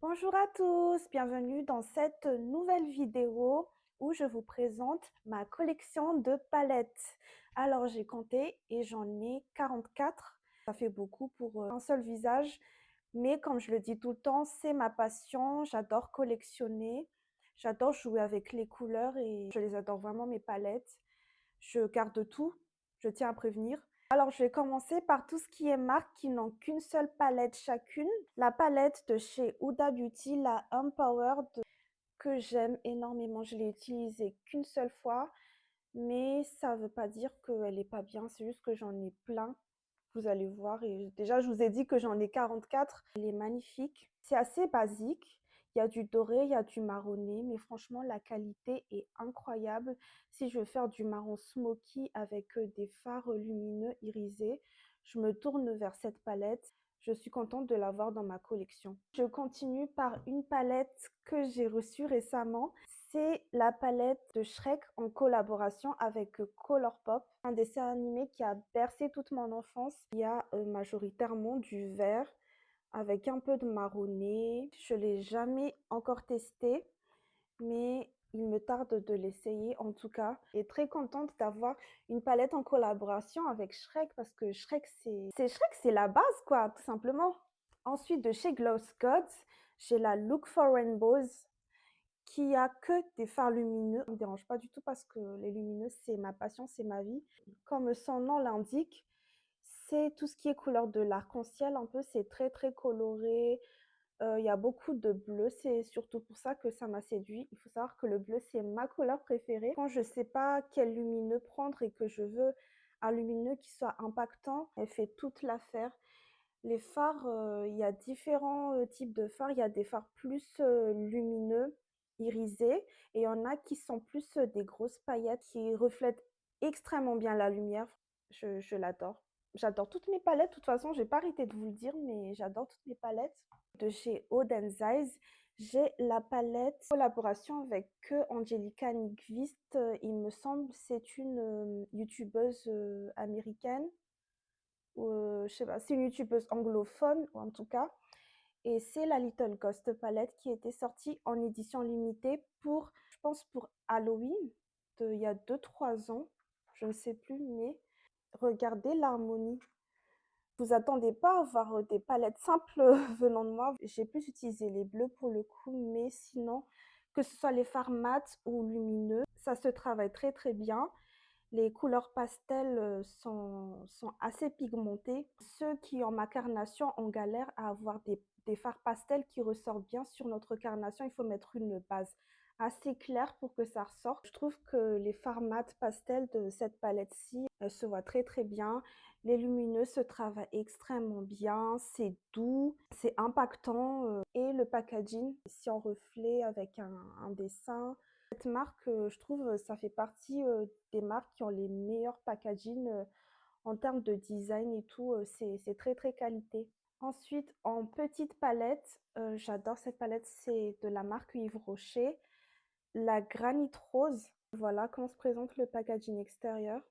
Bonjour à tous, bienvenue dans cette nouvelle vidéo où je vous présente ma collection de palettes. Alors j'ai compté et j'en ai 44. Ça fait beaucoup pour un seul visage, mais comme je le dis tout le temps, c'est ma passion. J'adore collectionner, j'adore jouer avec les couleurs et je les adore vraiment mes palettes. Je garde tout, je tiens à prévenir. Alors, je vais commencer par tout ce qui est marques qui n'ont qu'une seule palette chacune. La palette de chez Huda Beauty, la Empowered, que j'aime énormément. Je l'ai utilisée qu'une seule fois, mais ça ne veut pas dire qu'elle n'est pas bien. C'est juste que j'en ai plein. Vous allez voir. Et déjà, je vous ai dit que j'en ai 44. Elle est magnifique. C'est assez basique. Il y a du doré, il y a du marronné, mais franchement, la qualité est incroyable. Si je veux faire du marron smoky avec des fards lumineux irisés, je me tourne vers cette palette. Je suis contente de l'avoir dans ma collection. Je continue par une palette que j'ai reçue récemment. C'est la palette de Shrek en collaboration avec Colourpop, un dessin animé qui a bercé toute mon enfance. Il y a majoritairement du vert avec un peu de marronné. Je ne l'ai jamais encore testé, mais il me tarde de l'essayer en tout cas. Et très contente d'avoir une palette en collaboration avec Shrek parce que Shrek, c'est la base quoi, tout simplement. Ensuite, de chez Gloss Gods, j'ai la Look for Rainbows qui a que des fards lumineux. Ça ne me dérange pas du tout parce que les lumineux, c'est ma passion, c'est ma vie. Comme son nom l'indique, c'est tout ce qui est couleur de l'arc-en-ciel un peu, c'est très très coloré. Il y a beaucoup de bleu, c'est surtout pour ça que ça m'a séduit. Il faut savoir que le bleu, c'est ma couleur préférée. Quand je ne sais pas quel lumineux prendre et que je veux un lumineux qui soit impactant, elle fait toute l'affaire. Les fards, il y a différents types de fards. Il y a des fards plus lumineux, irisés, et il y en a qui sont plus des grosses paillettes qui reflètent extrêmement bien la lumière. Je l'adore. J'adore toutes mes palettes. De toute façon, je vais pas arrêter de vous le dire, mais j'adore toutes mes palettes. De chez Oud Zeiss, j'ai la palette collaboration avec Angelica Nyqvist. Il me semble c'est une youtubeuse américaine je sais pas, c'est une youtubeuse anglophone, en tout cas. Et c'est la Little Ghost Palette qui était sortie en édition limitée pour, je pense, pour Halloween, il y a 2-3 ans. Je ne sais plus, mais regardez l'harmonie. Vous attendez pas à avoir des palettes simples venant de moi. J'ai plus utilisé les bleus pour le coup, mais sinon, que ce soit les fards mat ou lumineux, ça se travaille très très bien. Les couleurs pastel sont assez pigmentées. Ceux qui ont ma carnation ont galère à avoir des fards pastels qui ressortent bien sur notre carnation. Il faut mettre une base assez claire pour que ça ressorte. Je trouve que les fards mat pastel de cette palette-ci se voient très très bien. Les lumineux se travaillent extrêmement bien. C'est doux, c'est impactant. Et le packaging, ici en reflet avec un dessin. Cette marque, je trouve, ça fait partie des marques qui ont les meilleurs packaging en termes de design et tout. C'est très très qualité. Ensuite, en petite palette, j'adore cette palette, c'est de la marque Yves Rocher, la Granite Rose. Voilà comment se présente le packaging extérieur.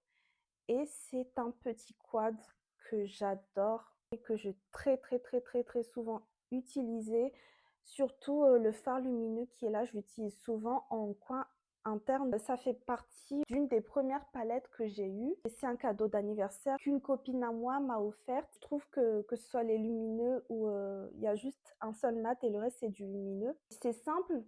Et c'est un petit quad que j'adore et que j'ai très très très très très souvent utilisé. Surtout le phare lumineux qui est là, je l'utilise souvent en coin interne. Ça fait partie d'une des premières palettes que j'ai eues. Et c'est un cadeau d'anniversaire qu'une copine à moi m'a offert. Je trouve que ce soit les lumineux ou il y a juste un seul mat et le reste c'est du lumineux. C'est simple,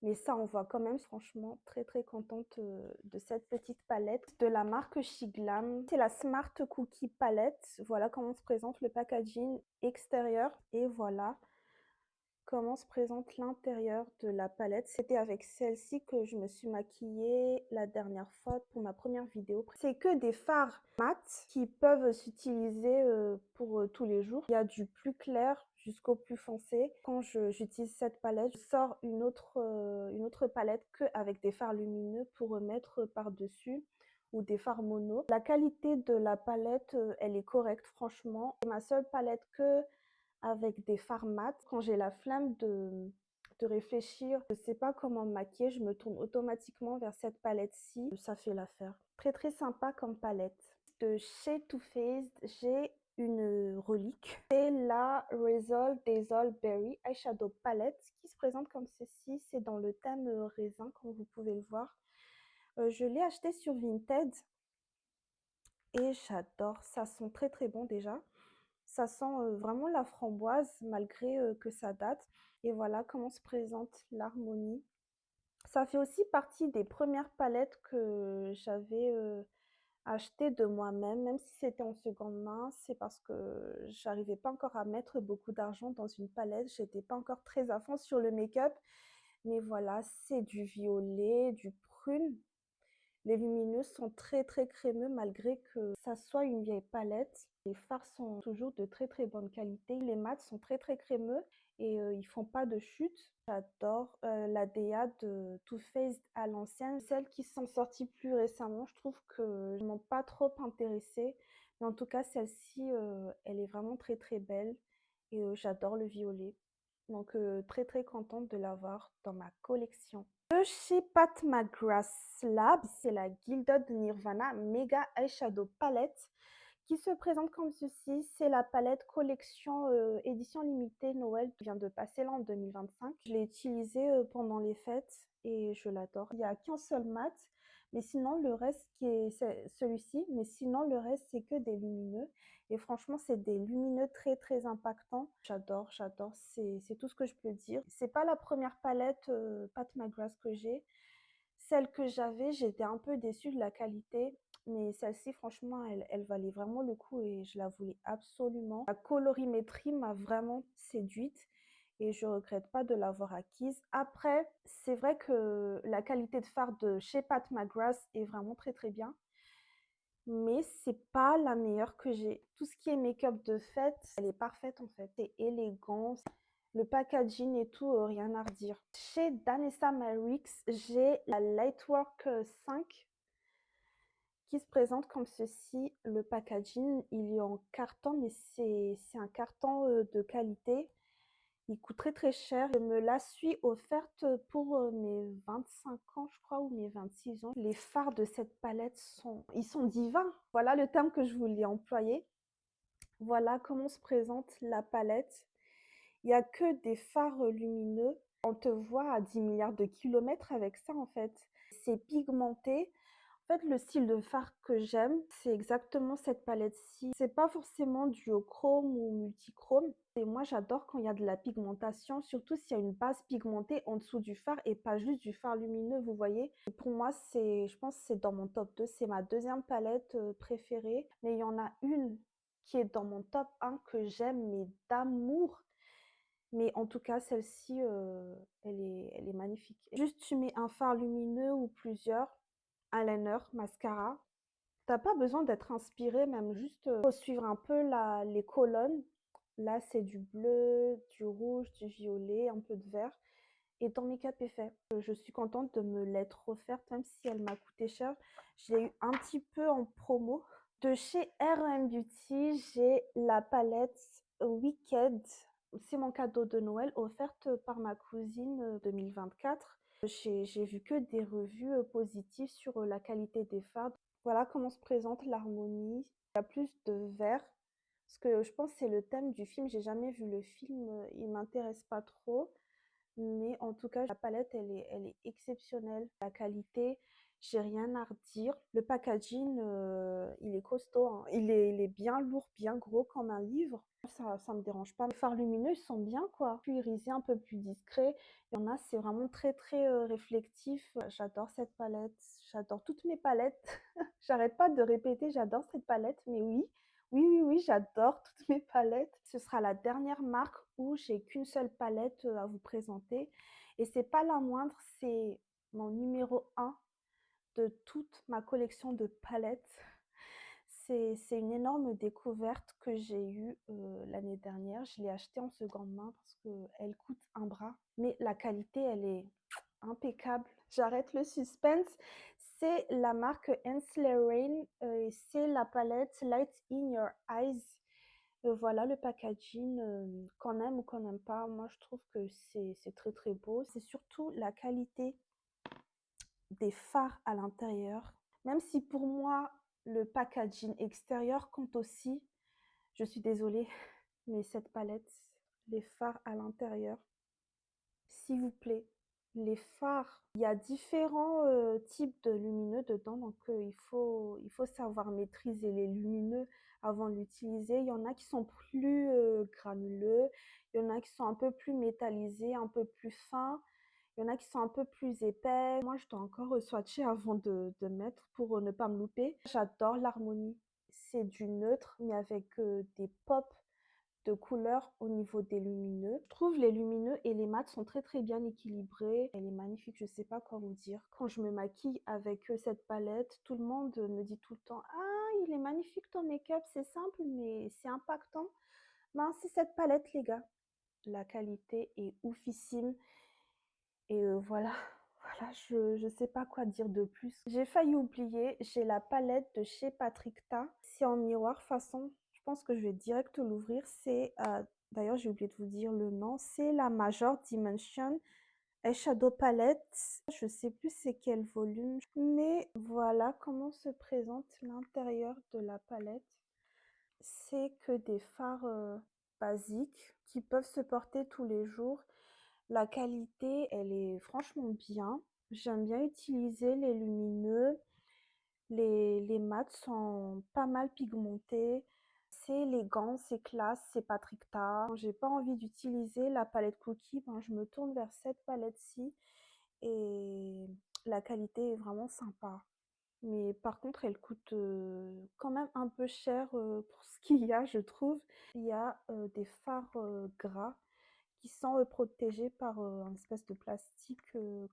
mais ça envoie quand même, franchement, très très contente de cette petite palette de la marque Shiglam. C'est la Smart Cookie Palette. Voilà comment se présente le packaging extérieur. Et voilà comment se présente l'intérieur de la palette. C'était avec celle-ci que je me suis maquillée la dernière fois pour ma première vidéo. C'est que des fards mat qui peuvent s'utiliser pour tous les jours. Il y a du plus clair jusqu'au plus foncé. Quand j'utilise cette palette, je sors une autre palette avec des fards lumineux pour remettre par-dessus ou des fards mono. La qualité de la palette, elle est correcte franchement. C'est ma seule palette avec des fards mat. Quand j'ai la flemme de réfléchir, je ne sais pas comment me maquiller, je me tourne automatiquement vers cette palette-ci. Ça fait l'affaire. Très très sympa comme palette. De chez Too Faced, j'ai une relique. C'est la Resol Dazzle Berry Eyeshadow Palette qui se présente comme ceci. C'est dans le thème raisin, comme vous pouvez le voir. Je l'ai acheté sur Vinted et j'adore. Ça sent très très bon déjà. Ça sent vraiment la framboise malgré que ça date. Et voilà comment se présente l'harmonie. Ça fait aussi partie des premières palettes que j'avais achetées de moi-même, même si c'était en seconde main. C'est parce que j'arrivais pas encore à mettre beaucoup d'argent dans une palette. J'étais pas encore très à fond sur le make-up. Mais voilà, c'est du violet, du prune. Les lumineux sont très très crémeux malgré que ça soit une vieille palette. Les fards sont toujours de très très bonne qualité. Les mats sont très très crémeux et ils font pas de chute. J'adore la DA de Too Faced à l'ancienne. Celles qui sont sorties plus récemment, je trouve que je m'ont pas trop intéressée. Mais en tout cas, celle-ci, elle est vraiment très très belle et j'adore le violet. Donc très très contente de l'avoir dans ma collection. De chez Pat McGrath Labs, c'est la Gilded Nirvana Mega Eyeshadow Palette qui se présente comme ceci. C'est la palette collection édition limitée Noël qui vient de passer là en 2025. Je l'ai utilisée pendant les fêtes et je l'adore. Il n'y a qu'un seul mat, mais sinon le reste qui est celui-ci, mais sinon le reste c'est que des lumineux. Et franchement, c'est des lumineux très très impactants. J'adore, j'adore. C'est tout ce que je peux dire. C'est pas la première palette Pat McGrath que j'ai. Celle que j'avais, j'étais un peu déçue de la qualité. Mais celle-ci, franchement, elle valait vraiment le coup et je la voulais absolument. La colorimétrie m'a vraiment séduite et je regrette pas de l'avoir acquise. Après, c'est vrai que la qualité de fard de chez Pat McGrath est vraiment très très bien. Mais c'est pas la meilleure que j'ai. Tout ce qui est make-up de fête, elle est parfaite en fait. C'est élégant. Le packaging et tout, rien à redire. Chez Danessa Myricks, j'ai la Lightwork 5 qui se présente comme ceci. Le packaging, il est en carton, mais c'est un carton de qualité. Il coûte très très cher. Je me la suis offerte pour mes 25 ans, je crois, ou mes 26 ans. Les fards de cette palette ils sont divins. Voilà le terme que je voulais employer. Voilà comment se présente la palette. Il n'y a que des fards lumineux. On te voit à 10 milliards de kilomètres avec ça en fait. C'est pigmenté. En fait, le style de fard que j'aime, c'est exactement cette palette-ci. C'est pas forcément duochrome ou multichrome. Et moi, j'adore quand il y a de la pigmentation, surtout s'il y a une base pigmentée en dessous du fard et pas juste du fard lumineux, vous voyez. Et pour moi, je pense que c'est dans mon top 2. C'est ma deuxième palette préférée. Mais il y en a une qui est dans mon top 1 que j'aime, mais d'amour. Mais en tout cas, celle-ci, elle est magnifique. Juste, tu mets un fard lumineux ou plusieurs, eyeliner, mascara. T'as pas besoin d'être inspiré, même juste faut suivre un peu les colonnes. Là, c'est du bleu, du rouge, du violet, un peu de vert. Et ton make-up est fait. Je suis contente de me l'être offerte, même si elle m'a coûté cher. Je l'ai eu un petit peu en promo. De chez RM Beauty, j'ai la palette Wicked. C'est mon cadeau de Noël offerte par ma cousine 2024. J'ai vu que des revues positives sur la qualité des fards. Voilà comment se présente l'harmonie. Il y a plus de vert. Parce que je pense que c'est le thème du film. J'ai jamais vu le film. Il m'intéresse pas trop. Mais en tout cas, la palette, elle est exceptionnelle. La qualité, j'ai rien à redire. Le packaging, il est costaud, hein. Il est bien lourd, bien gros comme un livre. Ça me dérange pas. Les fards lumineux, ils sont bien, quoi. Plus irisés, un peu plus discrets. Il y en a, c'est vraiment très, très réflectif. J'adore cette palette. J'adore toutes mes palettes. J'arrête pas de répéter, j'adore cette palette, mais oui. Oui, oui, oui, j'adore toutes mes palettes. Ce sera la dernière marque où j'ai qu'une seule palette à vous présenter. Et c'est pas la moindre, c'est mon numéro 1 de toute ma collection de palettes. C'est une énorme découverte que j'ai eue l'année dernière. Je l'ai achetée en seconde main parce qu'elle coûte un bras. Mais la qualité, elle est impeccable. J'arrête le suspense. C'est la marque Hensley Rain et c'est la palette Light in Your Eyes. Voilà le packaging, qu'on aime ou qu'on n'aime pas. Moi, je trouve que c'est très très beau. C'est surtout la qualité des fards à l'intérieur. Même si pour moi, le packaging extérieur compte aussi, Je suis désolée, mais cette palette, les fards à l'intérieur, s'il vous plaît, les fards, il y a différents types de lumineux dedans, donc il faut savoir maîtriser les lumineux avant de l'utiliser. Il y en a qui sont plus granuleux, il y en a qui sont un peu plus métallisés, un peu plus fins, il y en a qui sont un peu plus épais. Moi, je dois encore swatcher avant de mettre pour ne pas me louper. J'adore l'harmonie. C'est du neutre, mais avec des pops de couleurs au niveau des lumineux. Je trouve les lumineux et les mats sont très très bien équilibrés. Elle est magnifique, je sais pas quoi vous dire. Quand je me maquille avec cette palette, tout le monde me dit tout le temps: «Ah, il est magnifique ton make-up, c'est simple mais c'est impactant». Ben, c'est cette palette les gars. La qualité est oufissime et voilà. Voilà, je sais pas quoi dire de plus. J'ai failli oublier, j'ai la palette de chez Patrick Ta. C'est en miroir façon, je pense que je vais direct l'ouvrir. C'est, d'ailleurs j'ai oublié de vous dire le nom, c'est la Major Dimension Eyeshadow Palette. Je sais plus c'est quel volume, mais voilà comment se présente l'intérieur de la palette. C'est que des fards basiques qui peuvent se porter tous les jours. La qualité, elle est franchement bien. J'aime bien utiliser les lumineux. Les mats sont pas mal pigmentés. C'est élégant, c'est classe, c'est Patrick Ta. Quand j'ai pas envie d'utiliser la palette Cookie, ben, je me tourne vers cette palette-ci et la qualité est vraiment sympa. Mais par contre, elle coûte quand même un peu cher pour ce qu'il y a, je trouve. Il y a des fards gras qui sont protégés par un espèce de plastique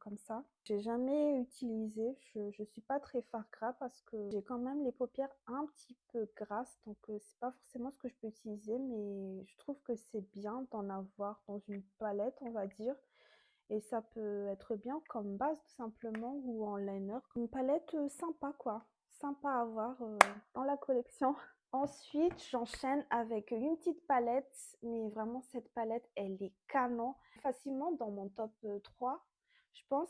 comme ça. J'ai jamais utilisé, je suis pas très fard gras parce que j'ai quand même les paupières un petit peu grasses, donc c'est pas forcément ce que je peux utiliser, mais je trouve que c'est bien d'en avoir dans une palette, on va dire. Et ça peut être bien comme base tout simplement ou en liner. Une palette sympa quoi, sympa à avoir dans la collection. Ensuite, j'enchaîne avec une petite palette, mais vraiment cette palette, elle est canon. Facilement dans mon top 3, je pense.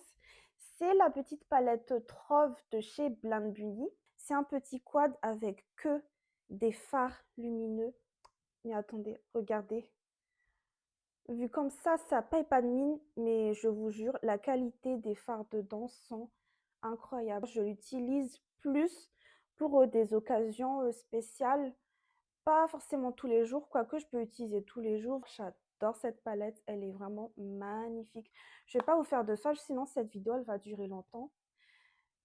C'est la petite palette Trove de chez Blend Beauty. C'est un petit quad avec que des fards lumineux. Mais attendez, regardez. Vu comme ça paye pas de mine, mais je vous jure, la qualité des fards dedans sont incroyables. Je l'utilise plus pour des occasions spéciales, pas forcément tous les jours, quoique je peux utiliser tous les jours. J'adore cette palette, elle est vraiment magnifique. Je vais pas vous faire de swatch, sinon cette vidéo elle va durer longtemps.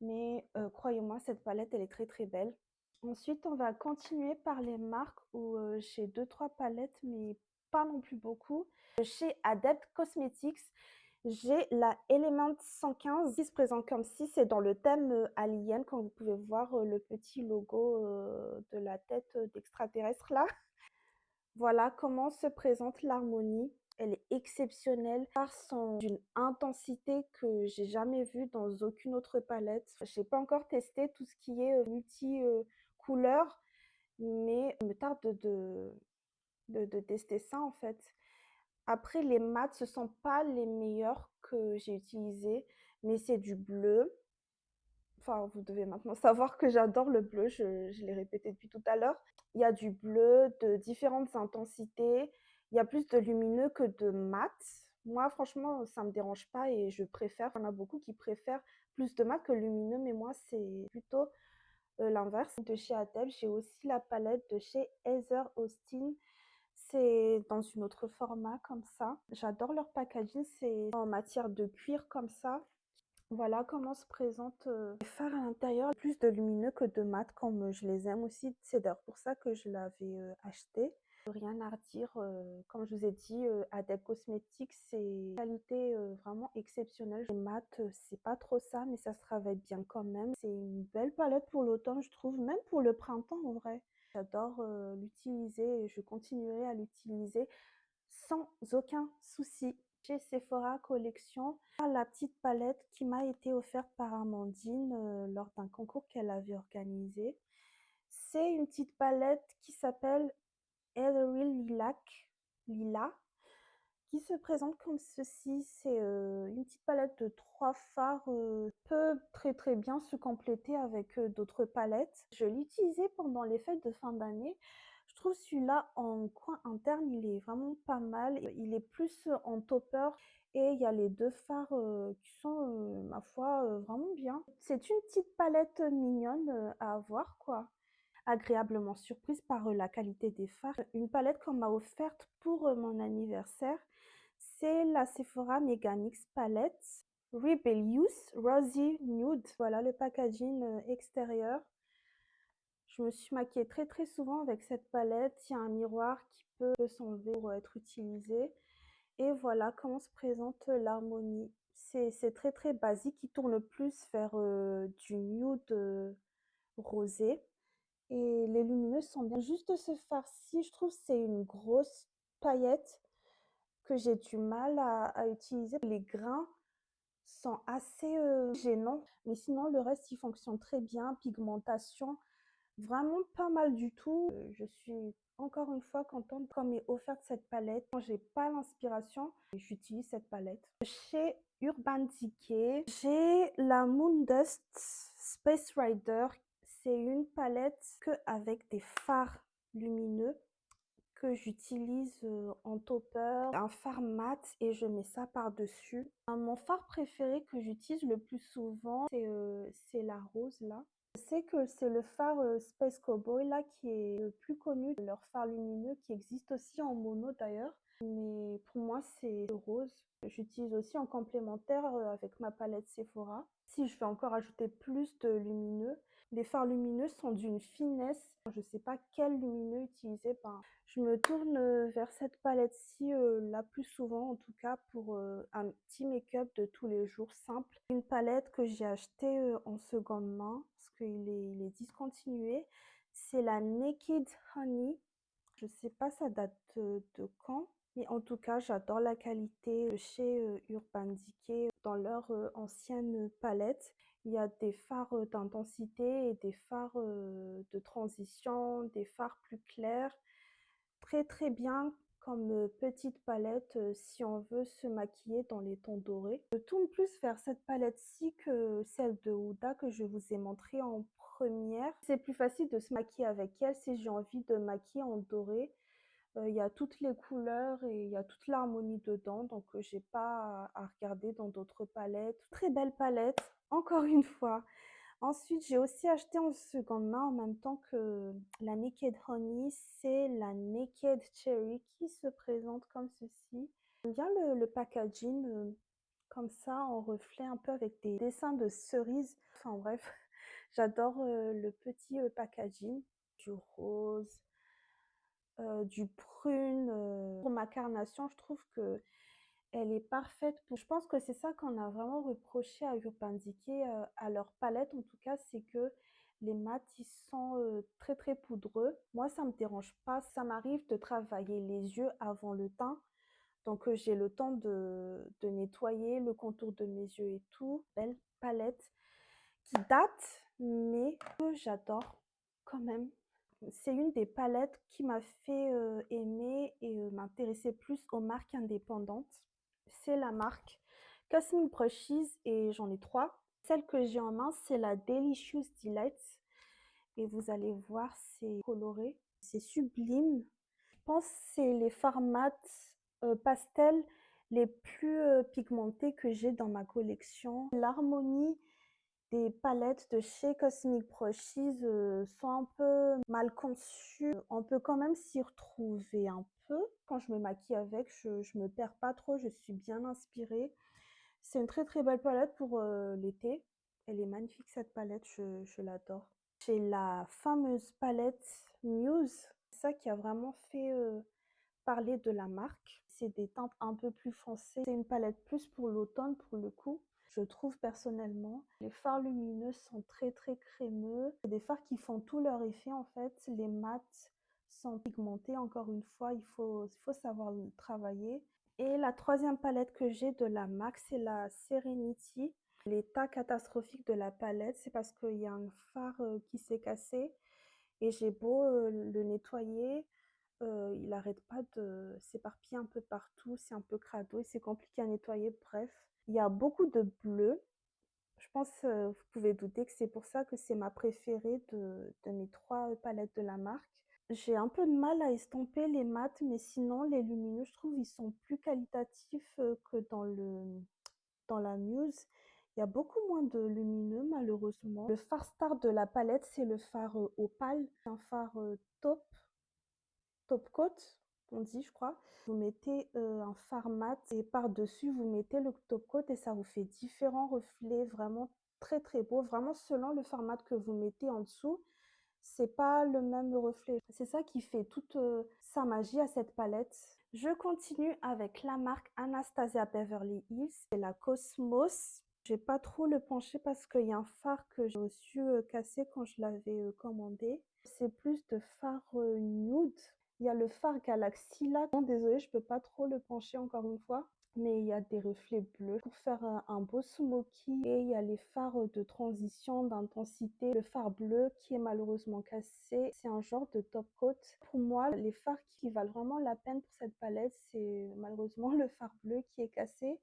Mais croyez-moi, cette palette elle est très très belle. Ensuite, on va continuer par les marques où j'ai 2-3 palettes, mais pas non plus beaucoup. Chez Adept Cosmetics, j'ai la Element 115 qui se présente comme si c'est dans le thème Alien, quand vous pouvez voir le petit logo de la tête d'extraterrestre là. Voilà comment se présente l'harmonie. Elle est exceptionnelle par d'une intensité que j'ai jamais vue dans aucune autre palette. J'ai pas encore testé tout ce qui est multi couleurs, mais il me tarde de tester ça en fait. Après, les mats, ce sont pas les meilleurs que j'ai utilisés, mais c'est du bleu. Enfin, vous devez maintenant savoir que j'adore le bleu, je l'ai répété depuis tout à l'heure. Il y a du bleu de différentes intensités. Il y a plus de lumineux que de mat. Moi, franchement, ça me dérange pas et je préfère. Il y en a beaucoup qui préfèrent plus de mat que lumineux, mais moi, c'est plutôt l'inverse. De chez Atel, j'ai aussi la palette de chez Heather Austin. C'est dans une autre format comme ça. J'adore leur packaging, c'est en matière de cuir comme ça. Voilà comment se présentent les fards à l'intérieur, plus de lumineux que de mat comme je les aime aussi. C'est d'ailleurs pour ça que je l'avais acheté. Rien à redire, comme je vous ai dit, Adèle Cosmetics, c'est une qualité vraiment exceptionnelle. Les mat, c'est pas trop ça, mais ça se travaille bien quand même. C'est une belle palette pour l'automne, je trouve, même pour le printemps en vrai. J'adore l'utiliser et je continuerai à l'utiliser sans aucun souci. Chez Sephora Collection, la petite palette qui m'a été offerte par Amandine lors d'un concours qu'elle avait organisé. C'est une petite palette qui s'appelle Ethereal Lila, qui se présente comme ceci. C'est une petite palette de 3 fards, peut très très bien se compléter avec d'autres palettes. Je l'utilisais pendant les fêtes de fin d'année. Je trouve celui-là en coin interne, il est vraiment pas mal. Il est plus en topper et il y a les 2 fards, qui sont, ma foi, vraiment bien. C'est une petite palette mignonne, à avoir quoi. Agréablement surprise par, la qualité des fards. Une palette qu'on m'a offerte pour, mon anniversaire, c'est la Sephora Megamix Palette Rebellious Rosy Nude. Voilà le packaging, extérieur. Je me suis maquillée très très souvent avec cette palette. Il y a un miroir qui peut s'enlever pour être utilisé. Et voilà comment se présente l'harmonie. C'est très très basique, il tourne plus vers du nude rosé. Et les lumineuses sont bien. Juste ce fard-ci, je trouve c'est une grosse paillette que j'ai du mal à utiliser. Les grains sont assez gênants, mais sinon le reste il fonctionne très bien. Pigmentation, vraiment pas mal du tout. Je suis encore une fois contente qu'on m'ait offert cette palette. Quand j'ai pas l'inspiration, j'utilise cette palette. Chez Urban Decay, j'ai la Moondust Space Rider. C'est une palette avec des fards lumineux que j'utilise en topper, un fard mat et je mets ça par-dessus. Mon fard préféré que j'utilise le plus souvent, c'est la rose là. Je sais que c'est le fard Space Cowboy là qui est le plus connu de leurs fards lumineux qui existe aussi en mono d'ailleurs. Mais pour moi c'est le rose. J'utilise aussi en complémentaire avec ma palette Sephora. Si je veux encore ajouter plus de lumineux, les fards lumineux sont d'une finesse. Je ne sais pas quel lumineux utiliser. Ben, je me tourne vers cette palette-ci la plus souvent, en tout cas pour un petit make-up de tous les jours simple. Une palette que j'ai achetée en seconde main parce qu'il est discontinué. C'est la Naked Honey. Je sais pas ça date de quand, mais en tout cas j'adore la qualité de chez Urban Decay dans leur ancienne palette. Il y a des fards d'intensité et des fards de transition, des fards plus clairs. Très très bien comme petite palette si on veut se maquiller dans les tons dorés. Je tourne plus vers cette palette-ci que celle de Huda que je vous ai montré en première. C'est plus facile de se maquiller avec elle si j'ai envie de maquiller en doré. Il y a toutes les couleurs et il y a toute l'harmonie dedans, donc j'ai pas à regarder dans d'autres palettes. Très belle palette, encore une fois. Ensuite, j'ai aussi acheté en seconde main en même temps que la Naked Honey, c'est la Naked Cherry qui se présente comme ceci. J'aime bien le packaging, comme ça, en reflet un peu avec des dessins de cerises. Enfin bref, j'adore le petit packaging, du rose, du prune. Pour ma carnation, je trouve que elle est parfaite. Je pense que c'est ça qu'on a vraiment reproché à Urban Decay, à leur palette en tout cas, c'est que les mats, ils sont très très poudreux. Moi, ça me dérange pas. Ça m'arrive de travailler les yeux avant le teint. Donc, j'ai le temps de nettoyer le contour de mes yeux et tout. Belle palette qui date, mais que j'adore quand même. C'est une des palettes qui m'a fait aimer et m'intéresser plus aux marques indépendantes. C'est la marque Cosmic Brushes et j'en ai 3. Celle que j'ai en main, c'est la Delicious Delight. Et vous allez voir, c'est coloré, c'est sublime. Je pense que c'est les fards mat pastel les plus pigmentés que j'ai dans ma collection. L'harmonie des palettes de chez Cosmic Brushes sont un peu mal conçues. On peut quand même s'y retrouver un peu. Quand je me maquille avec, je me perds pas trop, je suis bien inspirée. C'est une très très belle palette pour l'été. Elle est magnifique cette palette, je l'adore. J'ai la fameuse palette Muse, ça qui a vraiment fait parler de la marque. C'est des teintes un peu plus foncées. C'est une palette plus pour l'automne pour le coup. Je trouve personnellement. Les fards lumineux sont très très crémeux. C'est des fards qui font tout leur effet en fait. Les mats sont pigmentés. Encore une fois, il faut savoir le travailler. Et la troisième palette que j'ai de la MAC, c'est la Serenity. L'état catastrophique de la palette, c'est parce qu'il y a un fard qui s'est cassé et j'ai beau le nettoyer, il n'arrête pas de s'éparpiller un peu partout, c'est un peu crado et c'est compliqué à nettoyer. Bref, il y a beaucoup de bleu. Je pense vous pouvez douter que c'est pour ça que c'est ma préférée de mes 3 palettes de la marque. J'ai un peu de mal à estomper les mats, mais sinon les lumineux, je trouve, ils sont plus qualitatifs que dans la Muse. Il y a beaucoup moins de lumineux, malheureusement. Le fard star de la palette, c'est le fard opale, un fard top coat, on dit, je crois. Vous mettez un fard mat et par-dessus, vous mettez le top coat et ça vous fait différents reflets vraiment très très beaux. Vraiment, selon le fard mat que vous mettez en dessous, c'est pas le même reflet. C'est ça qui fait toute sa magie à cette palette. Je continue avec la marque Anastasia Beverly Hills et la Cosmos. J'ai pas trop le penché parce qu'il y a un fard que j'ai reçu cassé quand je l'avais commandé. C'est plus de fard nude. Il y a le fard Galaxy là. Non, désolée, je peux pas trop le pencher encore une fois. Mais il y a des reflets bleus pour faire un beau smoky. Et il y a les fards de transition d'intensité. Le fard bleu qui est malheureusement cassé. C'est un genre de top coat. Pour moi, les fards qui valent vraiment la peine pour cette palette, c'est malheureusement le fard bleu qui est cassé.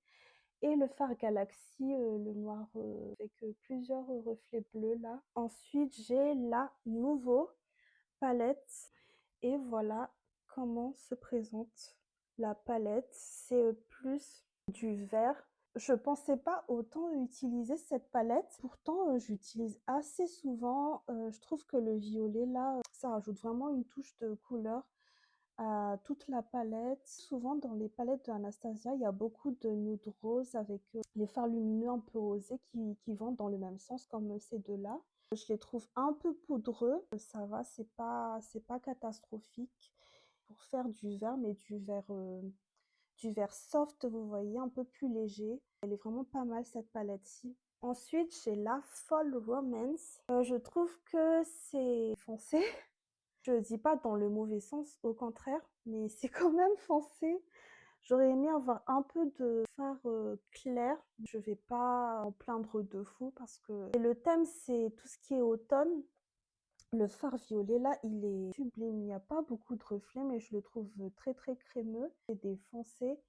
Et le fard Galaxy, le noir avec plusieurs reflets bleus là. Ensuite, j'ai la Nouveau palette. Et voilà comment se présente la palette. C'est plus du vert. Je pensais pas autant utiliser cette palette. Pourtant, j'utilise assez souvent. Je trouve que le violet là, ça rajoute vraiment une touche de couleur à toute la palette. Souvent dans les palettes de Anastasia, il y a beaucoup de nude rose avec les fards lumineux un peu rosés qui vont dans le même sens comme ces deux-là. Je les trouve un peu poudreux, ça va, c'est pas catastrophique pour faire du vert, mais du vert soft, vous voyez, un peu plus léger. Elle est vraiment pas mal cette palette-ci. Ensuite, j'ai la Fall Romance. Je trouve que c'est foncé. Je dis pas dans le mauvais sens, au contraire, mais c'est quand même foncé. J'aurais aimé avoir un peu de fard clair. Je vais pas en plaindre de fou parce que et le thème c'est tout ce qui est automne. Le fard violet là, il est sublime. Il n'y a pas beaucoup de reflets, mais je le trouve très très crémeux. C'est des foncés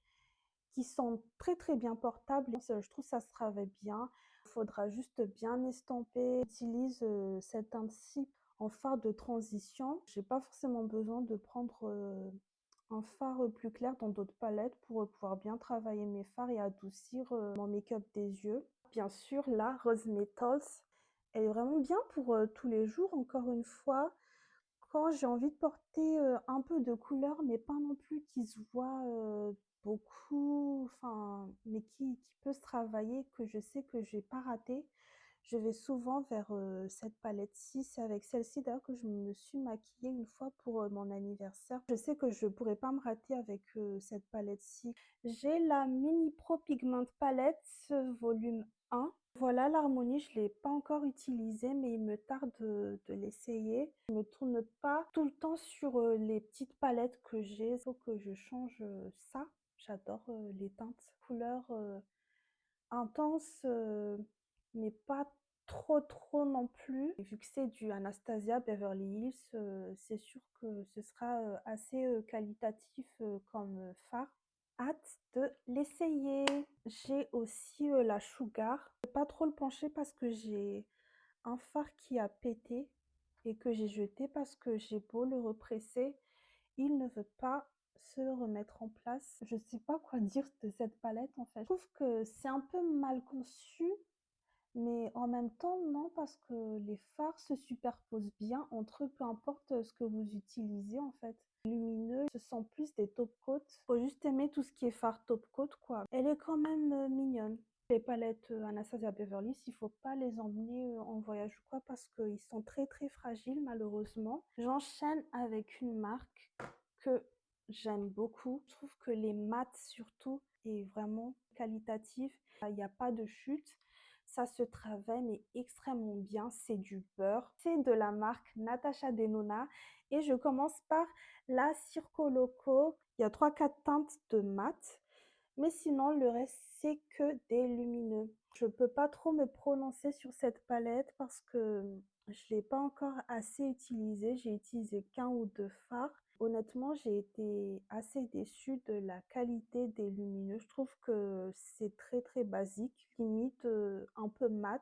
qui sont très très bien portables. Je trouve que ça se travaille bien. Il faudra juste bien estomper. J'utilise cet teint-ci en fard de transition. J'ai pas forcément besoin de prendre un fard plus clair dans d'autres palettes pour pouvoir bien travailler mes fards et adoucir mon make-up des yeux. Bien sûr, la Rose Metals, elle est vraiment bien pour tous les jours, encore une fois. Quand j'ai envie de porter un peu de couleur, mais pas non plus qui se voit beaucoup, enfin, mais qui peut se travailler, que je sais que je vais pas rater, je vais souvent vers cette palette-ci. C'est avec celle-ci d'ailleurs que je me suis maquillée une fois pour mon anniversaire. Je sais que je pourrais pas me rater avec cette palette-ci. J'ai la Mini Pro Pigment Palette volume 1. Voilà l'harmonie, je ne l'ai pas encore utilisée, mais il me tarde de l'essayer. Je ne me tourne pas tout le temps sur les petites palettes que j'ai. Il faut que je change ça. J'adore les teintes couleurs intenses, mais pas trop trop non plus. Et vu que c'est du Anastasia Beverly Hills, c'est sûr que ce sera assez qualitatif comme fard. Hâte de l'essayer. J'ai aussi la Sugar. Je vais pas trop le pencher parce que j'ai un fard qui a pété et que j'ai jeté parce que j'ai beau le represser, il ne veut pas se remettre en place. Je sais pas quoi dire de cette palette en fait. Je trouve que c'est un peu mal conçu, mais en même temps non, parce que les fards se superposent bien entre eux, peu importe ce que vous utilisez en fait. Lumineux, ce sont plus des top coats. Faut juste aimer tout ce qui est fard top coat quoi. Elle est quand même mignonne. Les palettes Anastasia Beverly Hills, il faut pas les emmener en voyage ou quoi parce qu'ils sont très très fragiles malheureusement. J'enchaîne avec une marque que j'aime beaucoup. Je trouve que les mats surtout est vraiment qualitatif. Il n'y a pas de chute. Ça se travaille mais extrêmement bien. C'est du beurre. C'est de la marque Natasha Denona. Et je commence par la Circo Loco. Il y a 3-4 teintes de mat. Mais sinon, le reste, c'est que des lumineux. Je peux pas trop me prononcer sur cette palette parce que je l'ai pas encore assez utilisée. J'ai utilisé qu'un ou deux fards. Honnêtement, j'ai été assez déçue de la qualité des lumineux. Je trouve que c'est très très basique, limite un peu mat.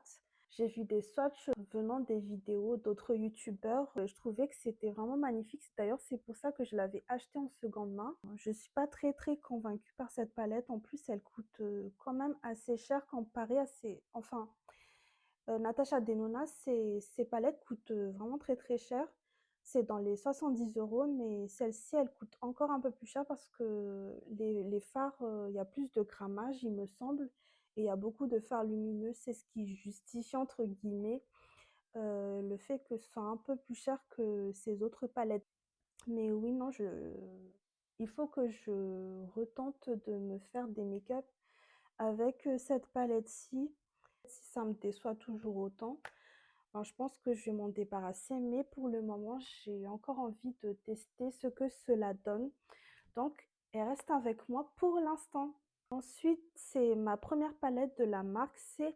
J'ai vu des swatchs venant des vidéos d'autres youtubeurs. Je trouvais que c'était vraiment magnifique. D'ailleurs, c'est pour ça que je l'avais acheté en seconde main. Je suis pas très convaincue par cette palette. En plus, elle coûte quand même assez cher comparé à ses... Enfin, Natasha Denona, ses palettes coûtent vraiment très cher. C'est dans les 70 €, mais celle-ci, elle coûte encore un peu plus cher parce que les fards, il y a plus de grammage, il me semble, et il y a beaucoup de fards lumineux. C'est ce qui justifie, entre guillemets, le fait que ce soit un peu plus cher que ces autres palettes. Mais oui, non, il faut que je retente de me faire des make-up avec cette palette-ci, si ça me déçoit toujours autant. Alors, je pense que je vais m'en débarrasser, mais pour le moment, j'ai encore envie de tester ce que cela donne. Donc, elle reste avec moi pour l'instant. Ensuite, c'est ma première palette de la marque, c'est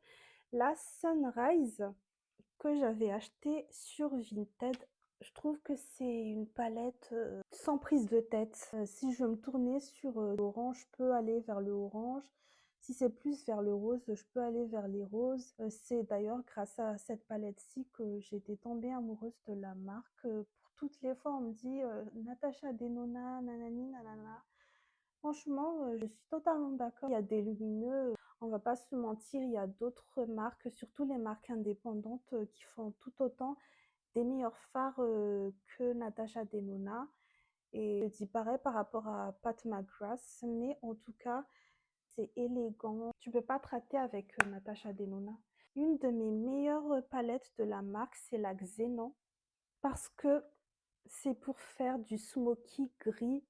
la Sunrise que j'avais achetée sur Vinted. Je trouve que c'est une palette sans prise de tête. Si je veux me tourner sur l'orange, je peux aller vers le orange. Si c'est plus vers le rose, je peux aller vers les roses. C'est d'ailleurs grâce à cette palette-ci que j'étais tombée amoureuse de la marque. Pour toutes les fois, on me dit Natasha Denona, nanani, nanana. Franchement, je suis totalement d'accord. Il y a des lumineux, on va pas se mentir, il y a d'autres marques, surtout les marques indépendantes, qui font tout autant des meilleurs fards que Natasha Denona. Et je dis pareil par rapport à Pat McGrath, mais en tout cas, c'est élégant. Tu peux pas te rater avec Natasha Denona. Une de mes meilleures palettes de la marque, c'est la Xenon, parce que c'est pour faire du smoky gris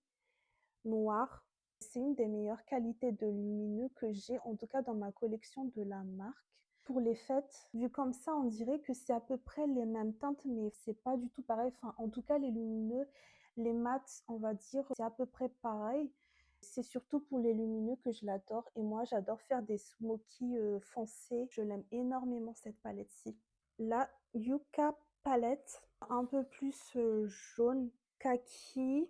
noir. C'est une des meilleures qualités de lumineux que j'ai, en tout cas dans ma collection de la marque. Pour les fêtes, vu comme ça, on dirait que c'est à peu près les mêmes teintes, mais c'est pas du tout pareil. Enfin, en tout cas, les lumineux, les mats, on va dire, c'est à peu près pareil. C'est surtout pour les lumineux que je l'adore. Et moi, j'adore faire des smoky foncés. Je l'aime énormément, cette palette-ci. La Yucca palette, un peu plus jaune, kaki,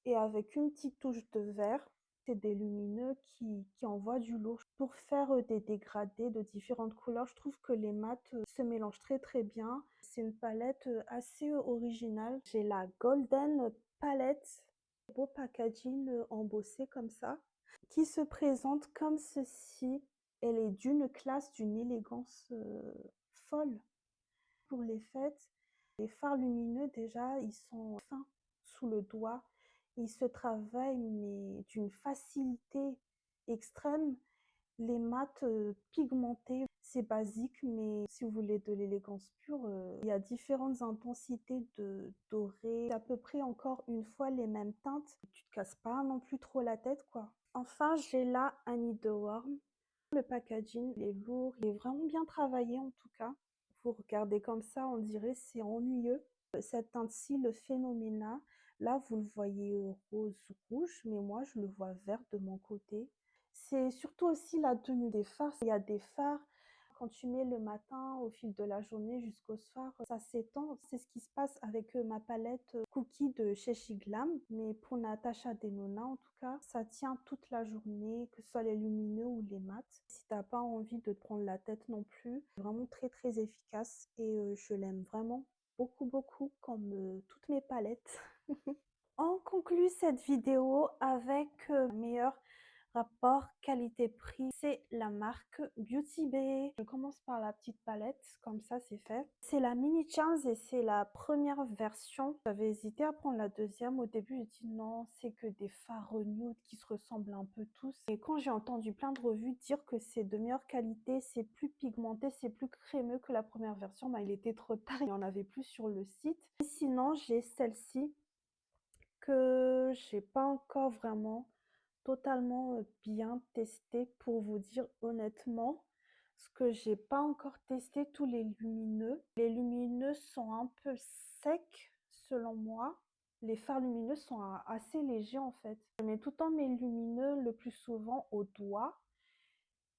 et avec une petite touche de vert. C'est des lumineux qui envoient du lourd. Pour faire des dégradés de différentes couleurs, je trouve que les mats se mélangent très bien. C'est une palette assez originale. J'ai la Golden Palette, beau packaging embossé comme ça, qui se présente comme ceci. Elle est d'une classe, d'une élégance folle. Pour les fêtes, les fards lumineux déjà, ils sont fins sous le doigt. Ils se travaillent mais d'une facilité extrême. Les mats pigmentés, c'est basique, mais si vous voulez de l'élégance pure, il y a différentes intensités de doré. C'est à peu près encore une fois les mêmes teintes. Tu te casses pas non plus trop la tête, quoi. Enfin, j'ai là Annie de Worm. Le packaging, il est lourd, il est vraiment bien travaillé en tout cas. Vous regardez comme ça, on dirait c'est ennuyeux. Cette teinte-ci, le Phénoména, là vous le voyez rose-rouge, mais moi je le vois vert de mon côté. C'est surtout aussi la tenue des fards. Il y a des fards, quand tu mets le matin au fil de la journée jusqu'au soir, ça s'étend. C'est ce qui se passe avec ma palette Cookie de chez Shiglam. Mais pour Natasha Denona, en tout cas, ça tient toute la journée, que ce soit les lumineux ou les mats. Si t'as pas envie de te prendre la tête non plus, vraiment très efficace. Et je l'aime vraiment beaucoup, comme toutes mes palettes. On conclut cette vidéo avec meilleur rapport qualité-prix, c'est la marque Beauty Bay. Je commence par la petite palette, comme ça c'est fait. C'est la Mini Charms et c'est la première version. J'avais hésité à prendre la deuxième. Au début, j'ai dit non, c'est que des fards nude qui se ressemblent un peu tous. Et quand j'ai entendu plein de revues dire que c'est de meilleure qualité, c'est plus pigmenté, c'est plus crémeux que la première version, bah, il était trop tard, il n'y en avait plus sur le site. Et sinon, j'ai celle-ci que j'ai pas encore vraiment totalement bien testé pour vous dire honnêtement, parce que j'ai pas encore testé tous les lumineux. Les lumineux sont un peu secs selon moi. Les fards lumineux sont assez légers en fait. Je mets tout le temps mes lumineux le plus souvent au doigt.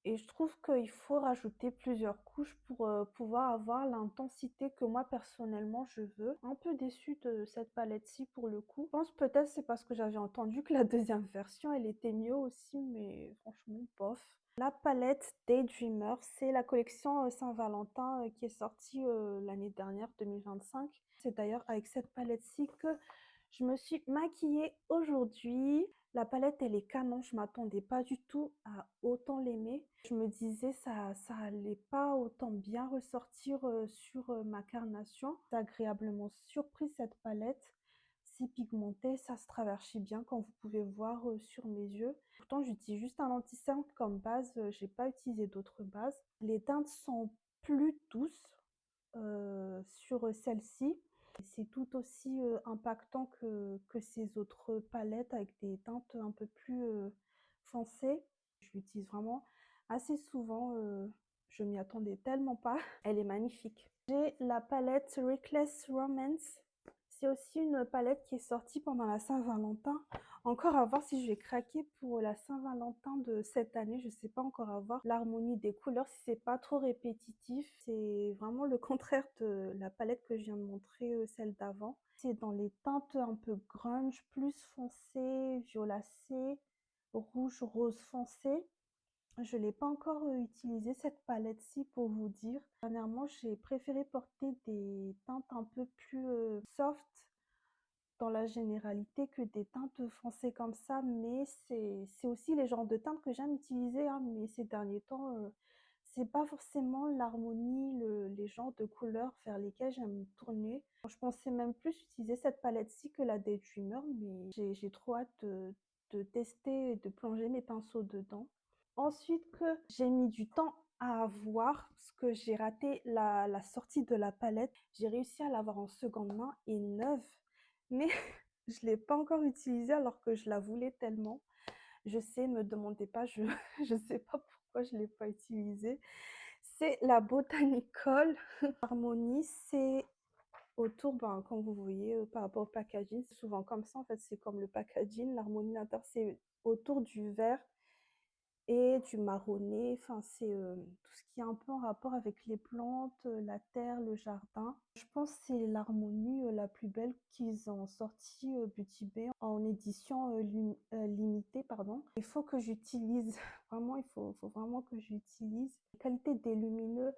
Et je trouve qu'il faut rajouter plusieurs couches pour pouvoir avoir l'intensité que moi personnellement je veux. Un peu déçue de cette palette-ci pour le coup. Je pense peut-être c'est parce que j'avais entendu que la deuxième version elle était mieux aussi, mais franchement bof. La palette Daydreamer, c'est la collection Saint-Valentin qui est sortie l'année dernière, 2025. C'est d'ailleurs avec cette palette-ci que je me suis maquillée aujourd'hui. La palette, elle est canon, je m'attendais pas du tout à autant l'aimer. Je me disais ça allait pas autant bien ressortir sur ma carnation. J'ai agréablement surpris cette palette. Si pigmentée, ça se traversit bien comme vous pouvez voir sur mes yeux. Pourtant, j'utilise juste un anti-cerne comme base, j'ai pas utilisé d'autres bases. Les teintes sont plus douces sur celle-ci. C'est tout aussi impactant que ces autres palettes avec des teintes un peu plus foncées. Je l'utilise vraiment assez souvent, je m'y attendais tellement pas. Elle est magnifique. J'ai la palette Reckless Romance. C'est aussi une palette qui est sortie pendant la Saint-Valentin. Encore à voir si je vais craquer pour la Saint-Valentin de cette année. Je sais pas encore à voir l'harmonie des couleurs, si c'est pas trop répétitif. C'est vraiment le contraire de la palette que je viens de montrer, celle d'avant. C'est dans les teintes un peu grunge, plus foncé, violacé, rouge, rose foncé. Je l'ai pas encore utilisé cette palette-ci pour vous dire. Dernièrement, j'ai préféré porter des teintes un peu plus soft dans la généralité que des teintes foncées comme ça, mais c'est aussi les genres de teintes que j'aime utiliser, hein, mais ces derniers temps, c'est pas forcément l'harmonie, les genres de couleurs vers lesquels j'aime me tourner. Je pensais même plus utiliser cette palette-ci que la Daydreamer, mais j'ai trop hâte de tester et de plonger mes pinceaux dedans. Ensuite que j'ai mis du temps à avoir, parce que j'ai raté la sortie de la palette, j'ai réussi à l'avoir en seconde main et neuve, mais je ne l'ai pas encore utilisée alors que je la voulais tellement. Je sais, me demandez pas, je je sais pas pourquoi je ne l'ai pas utilisée. C'est la Botanical Harmony, c'est autour, ben, comme vous voyez, par rapport au packaging, c'est souvent comme ça en fait, c'est comme le packaging, l'harmonie l'intérieur, c'est autour du vert et du marronné, enfin c'est tout ce qui est un peu en rapport avec les plantes, la terre, le jardin. Je pense que c'est l'harmonie la plus belle qu'ils ont sorti Beauty Bay en édition limitée, pardon. Il faut que j'utilise, vraiment faut vraiment que j'utilise. La qualité des lumineux,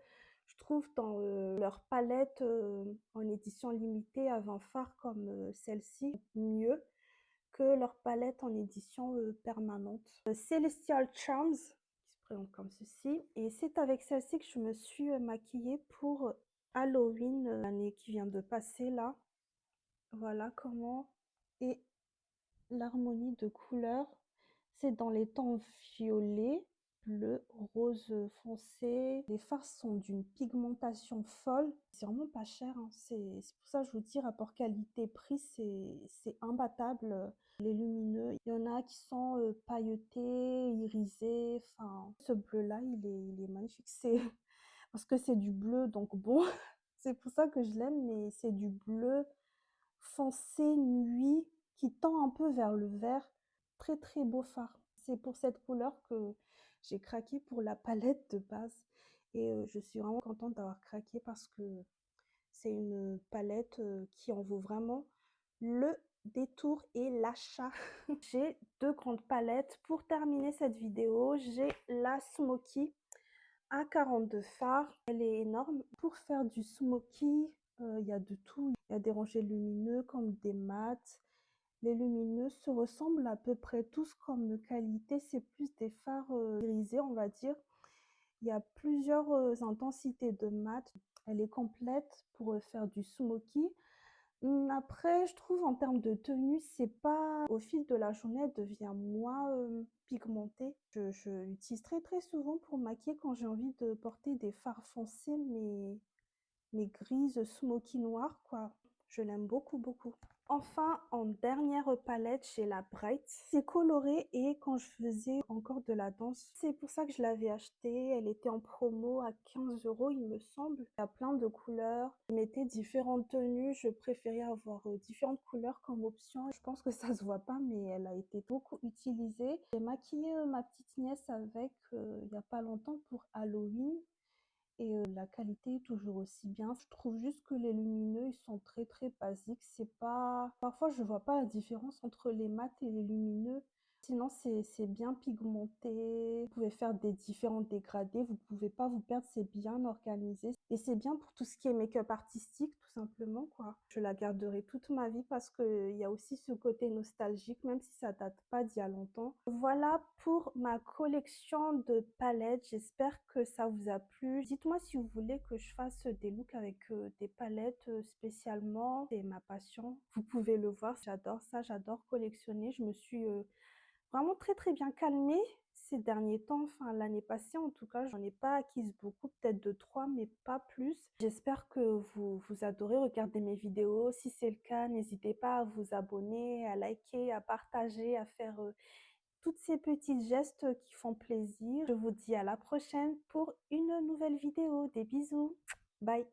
je trouve dans leur palette en édition limitée à 20 fards comme celle-ci, mieux que leur palette en édition permanente. Celestial Charms, qui se présente comme ceci. Et c'est avec celle-ci que je me suis maquillée pour Halloween, l'année qui vient de passer là. Voilà comment est l'harmonie de couleurs. C'est dans les tons violet, bleu, rose foncé. Les fards sont d'une pigmentation folle. C'est vraiment pas cher, hein. C'est pour ça que je vous dis, rapport qualité-prix, c'est imbattable. Les lumineux, il y en a qui sont pailletés, irisés. Enfin, ce bleu-là, il est magnifique. C'est parce que c'est du bleu, donc bon, c'est pour ça que je l'aime, mais c'est du bleu foncé nuit qui tend un peu vers le vert. Très très beau fard. C'est pour cette couleur que j'ai craqué pour la palette de base. Et je suis vraiment contente d'avoir craqué parce que c'est une palette qui en vaut vraiment le détour et l'achat. J'ai deux grandes palettes. Pour terminer cette vidéo, j'ai la Smoky à 42 fards. Elle est énorme. Pour faire du smoky, il y a de tout. Il y a des rangées lumineux comme des mats. Les lumineux se ressemblent à peu près tous comme qualité. C'est plus des fards grisés, on va dire. Il y a plusieurs intensités de mat. Elle est complète pour faire du smoky. Après, je trouve en termes de tenue, c'est pas au fil de la journée, elle devient moins pigmentée. Je l'utilise très très souvent pour maquiller quand j'ai envie de porter des fards foncés, mais grises, smoky noir, quoi. Je l'aime beaucoup, beaucoup. Enfin, en dernière palette, j'ai la Bright. C'est coloré et quand je faisais encore de la danse, c'est pour ça que je l'avais achetée. Elle était en promo à 15 €, il me semble. Il y a plein de couleurs. Je mettais différentes tenues. Je préférais avoir différentes couleurs comme option. Je pense que ça se voit pas, mais elle a été beaucoup utilisée. J'ai maquillé ma petite nièce avec il y a pas longtemps pour Halloween. Et la qualité est toujours aussi bien. Je trouve juste que les lumineux, ils sont très très basiques. C'est pas... Parfois, je vois pas la différence entre les mats et les lumineux. Sinon, c'est bien pigmenté. Vous pouvez faire des différents dégradés. Vous pouvez pas vous perdre. C'est bien organisé. Et c'est bien pour tout ce qui est make-up artistique, tout simplement, quoi. Je la garderai toute ma vie parce qu'il y a aussi ce côté nostalgique, même si ça date pas d'il y a longtemps. Voilà pour ma collection de palettes. J'espère que ça vous a plu. Dites-moi si vous voulez que je fasse des looks avec des palettes spécialement. C'est ma passion. Vous pouvez le voir. J'adore ça. J'adore collectionner. Je me suis vraiment très bien calmée ces derniers temps, enfin l'année passée en tout cas, j'en ai pas acquise beaucoup, peut-être 2-3, mais pas plus. J'espère que vous adorez regarder mes vidéos. Si c'est le cas, n'hésitez pas à vous abonner, à liker, à partager, à faire toutes ces petits gestes qui font plaisir. Je vous dis à la prochaine pour une nouvelle vidéo. Des bisous. Bye.